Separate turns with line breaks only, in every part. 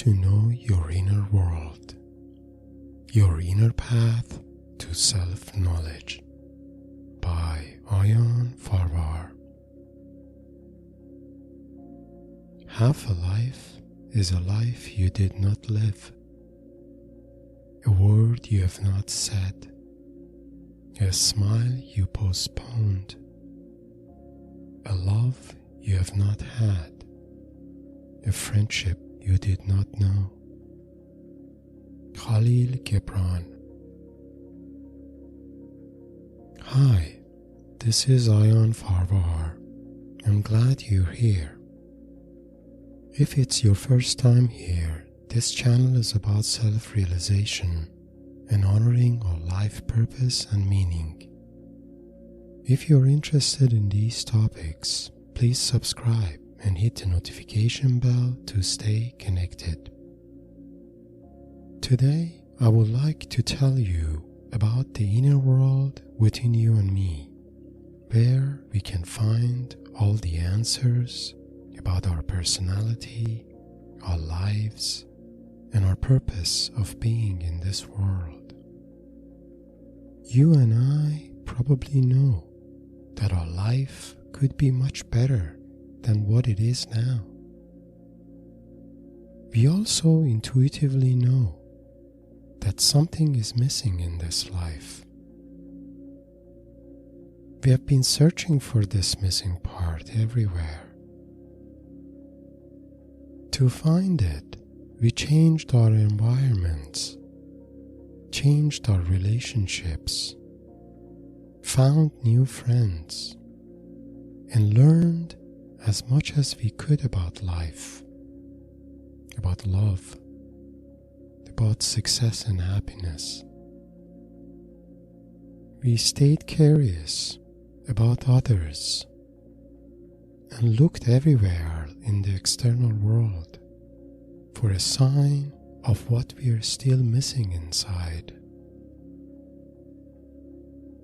to know your inner world, your inner path to self-knowledge by Ayan Farvar. Half a life is a life you did not live, a word you have not said, a smile you postponed, a love you have not had, a friendship you did not know. Khalil Gibran. Hi, this is Ayan Farvar. I'm glad you're here. If it's your first time here, this channel is about self-realization and honoring our life purpose and meaning. If you're interested in these topics, please subscribe and hit the notification bell to stay connected. Today, I would like to tell you about the inner world within you and me, where we can find all the answers about our personality, our lives, and our purpose of being in this world. You and I probably know that our life could be much better than what it is now. We also intuitively know that something is missing in this life. We have been searching for this missing part everywhere. To find it, we changed our environments, changed our relationships, found new friends, and learned as much as we could about life, about love, about success and happiness. We stayed curious about others and looked everywhere in the external world for a sign of what we are still missing inside.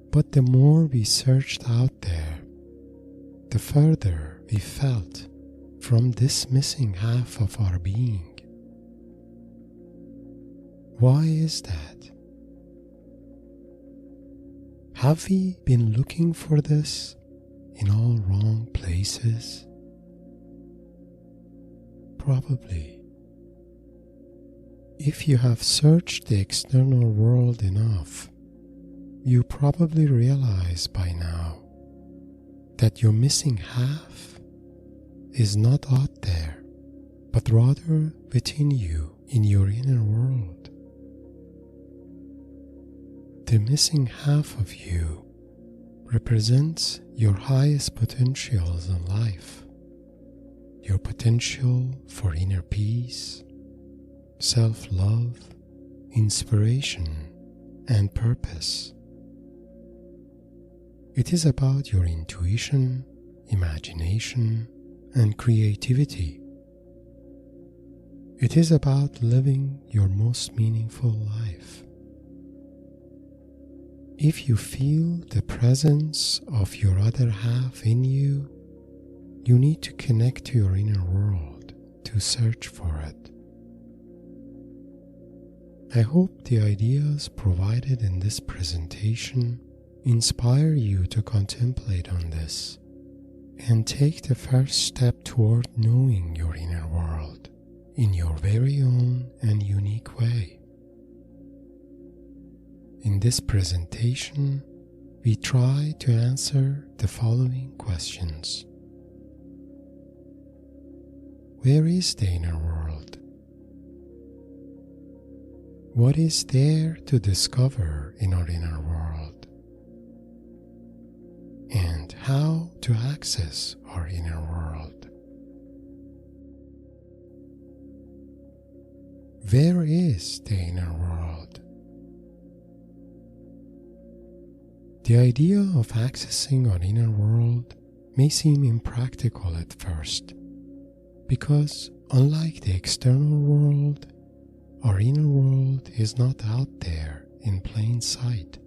But the more we searched out there, the further we felt from this missing half of our being. Why is that? Have we been looking for this in all wrong places? Probably. If you have searched the external world enough, you probably realize by now that your missing half is not out there, but rather within you in your inner world. The missing half of you represents your highest potentials in life, your potential for inner peace, self-love, inspiration, and purpose. It is about your intuition, imagination, and creativity. It is about living your most meaningful life. If you feel the presence of your other half in you, you need to connect to your inner world to search for it. I hope the ideas provided in this presentation inspire you to contemplate on this and take the first step toward knowing your inner world in your very own and unique way. In this presentation, we try to answer the following questions. Where is the inner world? What is there to discover in our inner world? And how to access our inner world? Where is the inner world? The idea of accessing our inner world may seem impractical at first, because unlike the external world, our inner world is not out there in plain sight.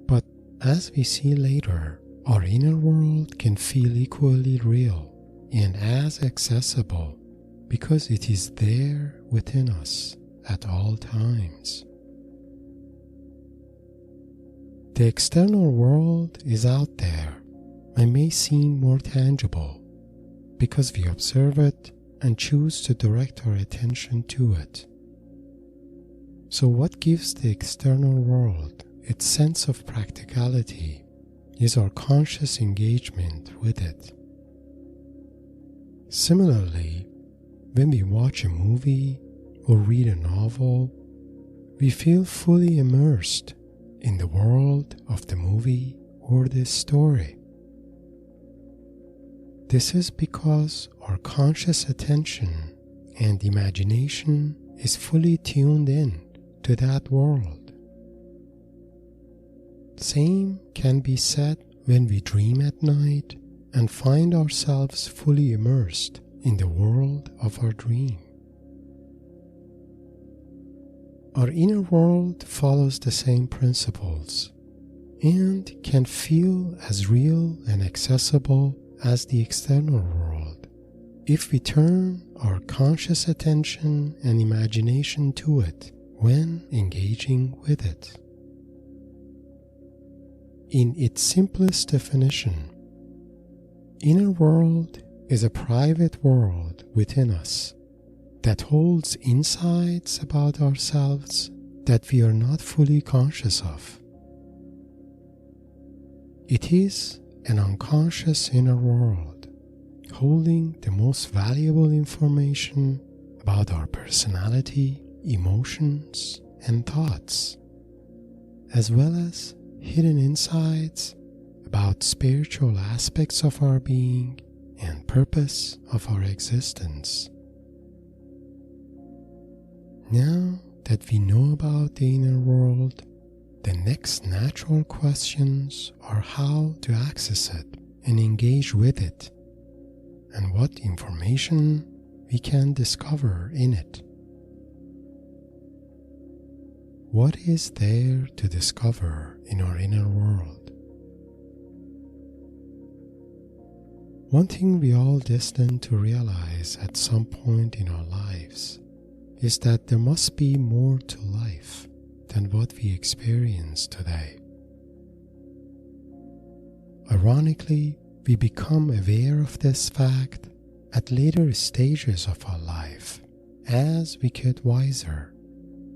But as we see later, our inner world can feel equally real and as accessible because it is there within us at all times. The external world is out there and may seem more tangible because we observe it and choose to direct our attention to it. So what gives the external world its sense of practicality is our conscious engagement with it. Similarly, when we watch a movie or read a novel, we feel fully immersed in the world of the movie or the story. This is because our conscious attention and imagination is fully tuned in to that world. Same can be said when we dream at night and find ourselves fully immersed in the world of our dream. Our inner world follows the same principles and can feel as real and accessible as the external world if we turn our conscious attention and imagination to it when engaging with it. In its simplest definition, inner world is a private world within us that holds insights about ourselves that we are not fully conscious of. It is an unconscious inner world holding the most valuable information about our personality, emotions, and thoughts, as well as hidden insights about spiritual aspects of our being and purpose of our existence. Now that we know about the inner world, the next natural questions are how to access it and engage with it, and what information we can discover in it. What is there to discover in our inner world? One thing we all destined to realize at some point in our lives is that there must be more to life than what we experience today. Ironically, we become aware of this fact at later stages of our life as we get wiser,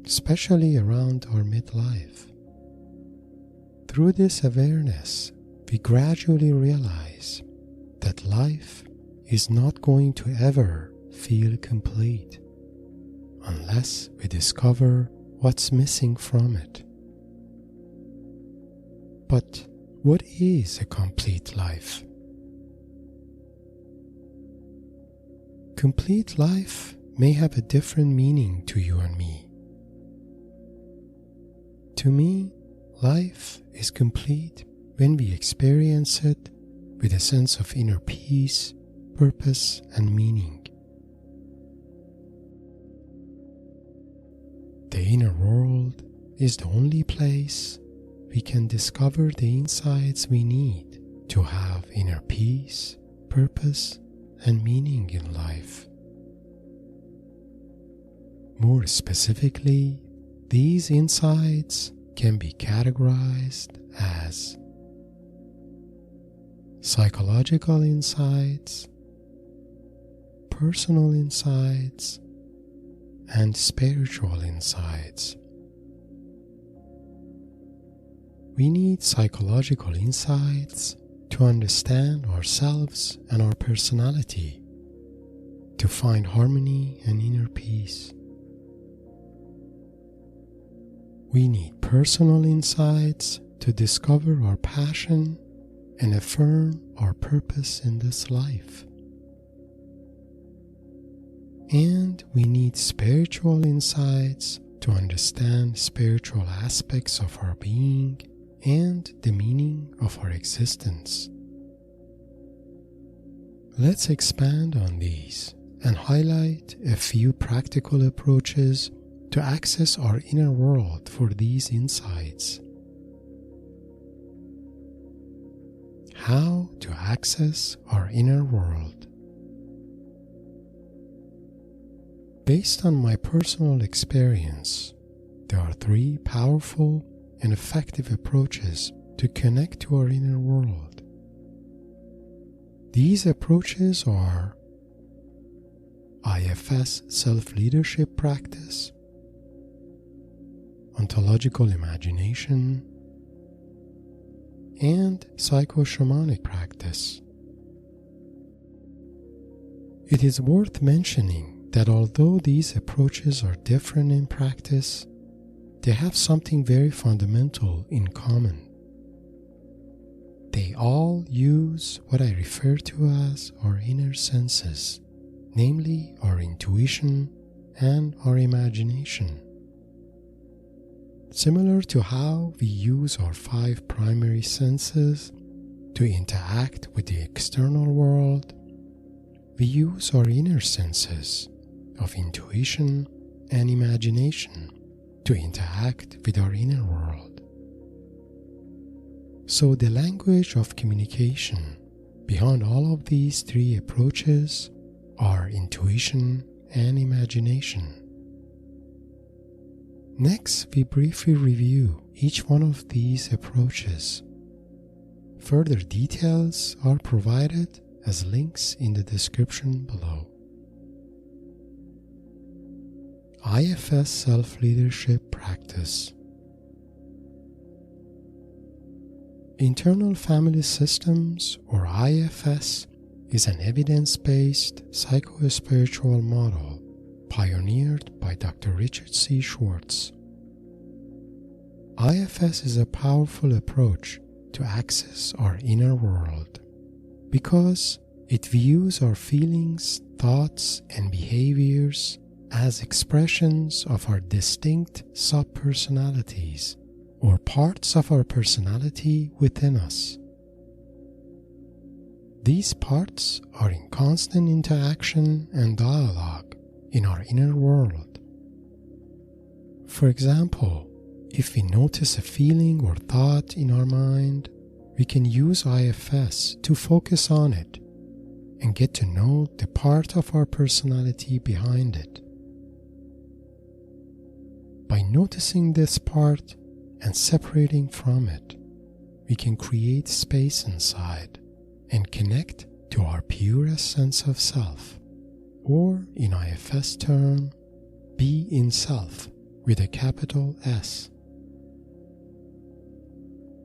especially around our midlife. Through this awareness, we gradually realize that life is not going to ever feel complete unless we discover what's missing from it. But what is a complete life? Complete life may have a different meaning to you and me. To me, life is complete when we experience it with a sense of inner peace, purpose, and meaning. The inner world is the only place we can discover the insights we need to have inner peace, purpose, and meaning in life. More specifically, these insights can be categorized as psychological insights, personal insights, and spiritual insights. We need psychological insights to understand ourselves and our personality, to find harmony and inner peace. We need personal insights to discover our passion and affirm our purpose in this life. And we need spiritual insights to understand spiritual aspects of our being and the meaning of our existence. Let's expand on these and highlight a few practical approaches to access our inner world for these insights. How to access our inner world. Based on my personal experience, there are 3 powerful and effective approaches to connect to our inner world. These approaches are IFS self-leadership practice, ontological imagination, and psycho-shamanic practice. It is worth mentioning that although these approaches are different in practice, they have something very fundamental in common. They all use what I refer to as our inner senses, namely our intuition and our imagination. Similar to how we use our 5 primary senses to interact with the external world, we use our inner senses of intuition and imagination to interact with our inner world. So the language of communication behind all of these 3 approaches are intuition and imagination. Next, we briefly review each one of these approaches. Further details are provided as links in the description below. IFS self-leadership practice. Internal Family Systems, or IFS, is an evidence-based psycho-spiritual model pioneered by Dr. Richard C. Schwartz. IFS is a powerful approach to access our inner world because it views our feelings, thoughts, and behaviors as expressions of our distinct subpersonalities or parts of our personality within us. These parts are in constant interaction and dialogue in our inner world. For example, if we notice a feeling or thought in our mind, we can use IFS to focus on it and get to know the part of our personality behind it. By noticing this part and separating from it, we can create space inside and connect to our purest sense of self, or in IFS term, be in self with a capital S.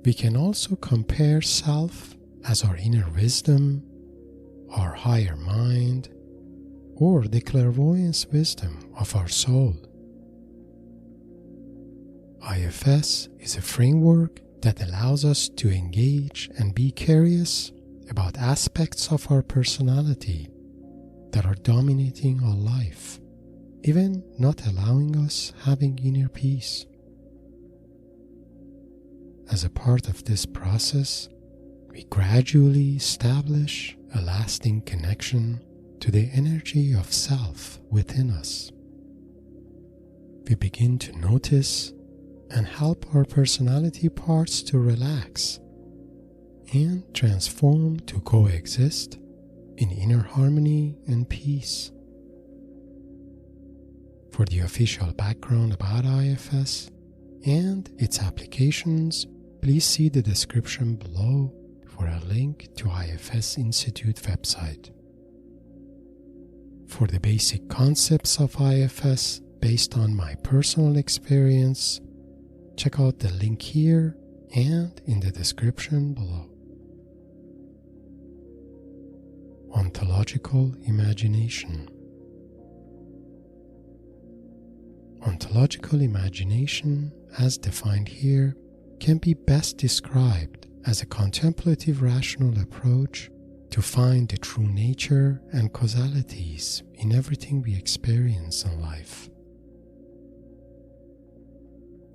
We can also compare self as our inner wisdom, our higher mind, or the clairvoyance wisdom of our soul. IFS is a framework that allows us to engage and be curious about aspects of our personality that are dominating our life, even not allowing us having inner peace. As a part of this process, we gradually establish a lasting connection to the energy of self within us. We begin to notice and help our personality parts to relax and transform to coexist in inner harmony and peace. For the official background about IFS and its applications, please see the description below for a link to IFS Institute website. For the basic concepts of IFS based on my personal experience, check out the link here and in the description below. Ontological imagination. Ontological imagination, as defined here, can be best described as a contemplative rational approach to find the true nature and causalities in everything we experience in life.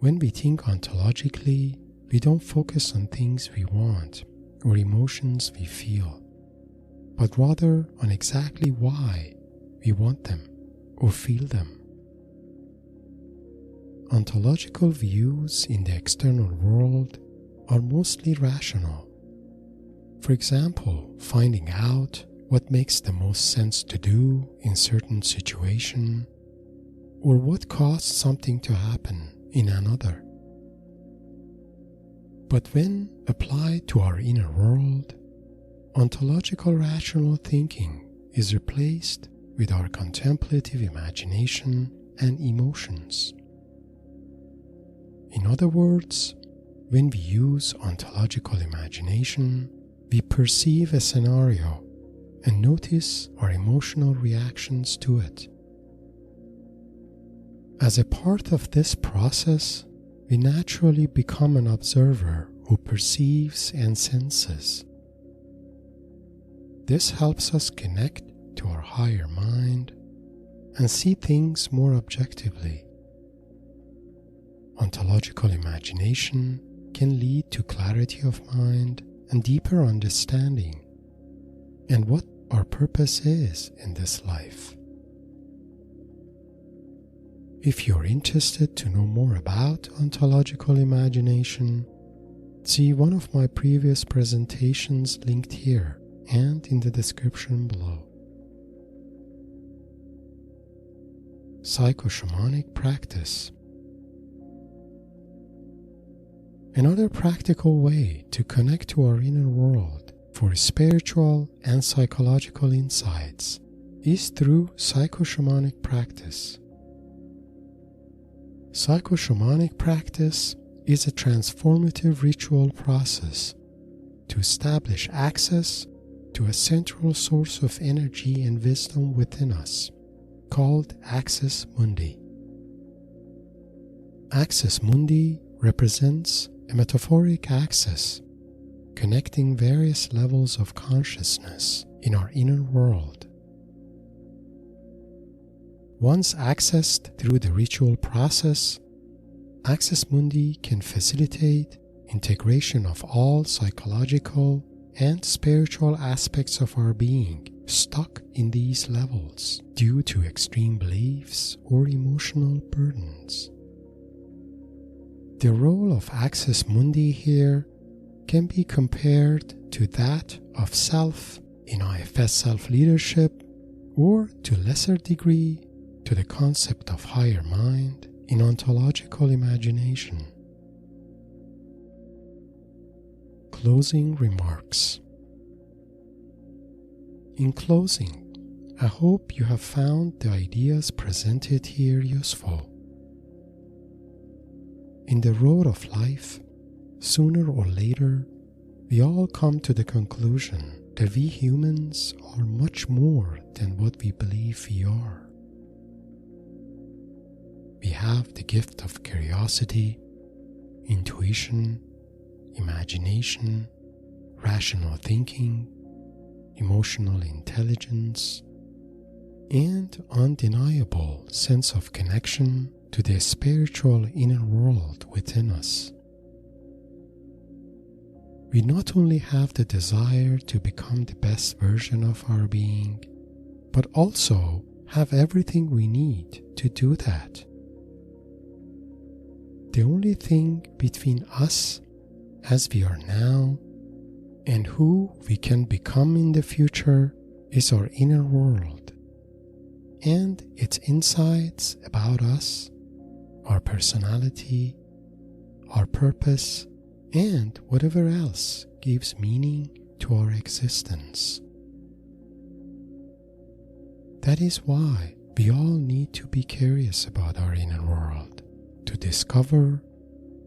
When we think ontologically, we don't focus on things we want or emotions we feel, but rather on exactly why we want them or feel them. Ontological views in the external world are mostly rational. For example, finding out what makes the most sense to do in certain situation or what caused something to happen in another. But when applied to our inner world, ontological rational thinking is replaced with our contemplative imagination and emotions. In other words, when we use ontological imagination, we perceive a scenario and notice our emotional reactions to it. As a part of this process, we naturally become an observer who perceives and senses. This helps us connect to our higher mind and see things more objectively. Ontological imagination can lead to clarity of mind and deeper understanding and what our purpose is in this life. If you're interested to know more about ontological imagination, see one of my previous presentations linked here and in the description below. Psychoshamanic practice. Another practical way to connect to our inner world for spiritual and psychological insights is through psychoshamanic practice. Psychoshamanic practice is a transformative ritual process to establish access to a central source of energy and wisdom within us, called Axis Mundi. Axis Mundi represents a metaphoric axis connecting various levels of consciousness in our inner world. Once accessed through the ritual process, Axis Mundi can facilitate integration of all psychological and spiritual aspects of our being stuck in these levels due to extreme beliefs or emotional burdens. The role of Axis Mundi here can be compared to that of self in IFS self-leadership, or to lesser degree to the concept of higher mind in ontological imagination. Closing remarks. In closing, I hope you have found the ideas presented here useful. In the road of life, sooner or later, we all come to the conclusion that we humans are much more than what we believe we are. We have the gift of curiosity, intuition, imagination, rational thinking, emotional intelligence, and undeniable sense of connection to the spiritual inner world within us. We not only have the desire to become the best version of our being, but also have everything we need to do that. The only thing between us as we are now and who we can become in the future is our inner world and its insights about us, our personality, our purpose, and whatever else gives meaning to our existence. That is why we all need to be curious about our inner world, to discover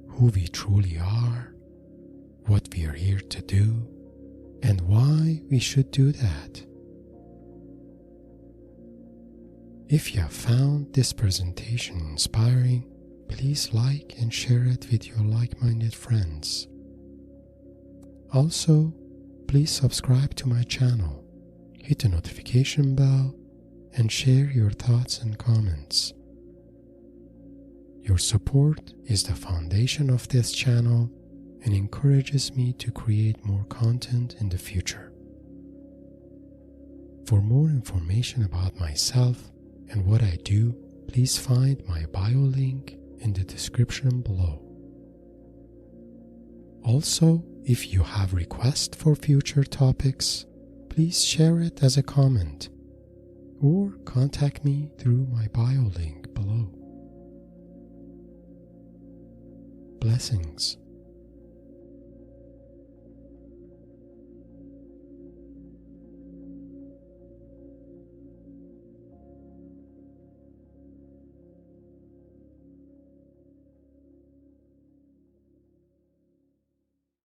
who we truly are, what we are here to do, and why we should do that. If you have found this presentation inspiring, please like and share it with your like-minded friends. Also, please subscribe to my channel, hit the notification bell, and share your thoughts and comments. Your support is the foundation of this channel and encourages me to create more content in the future. For more information about myself and what I do, please find my bio link in the description below. Also, if you have requests for future topics, please share it as a comment or contact me through my bio link below. below. Blessings.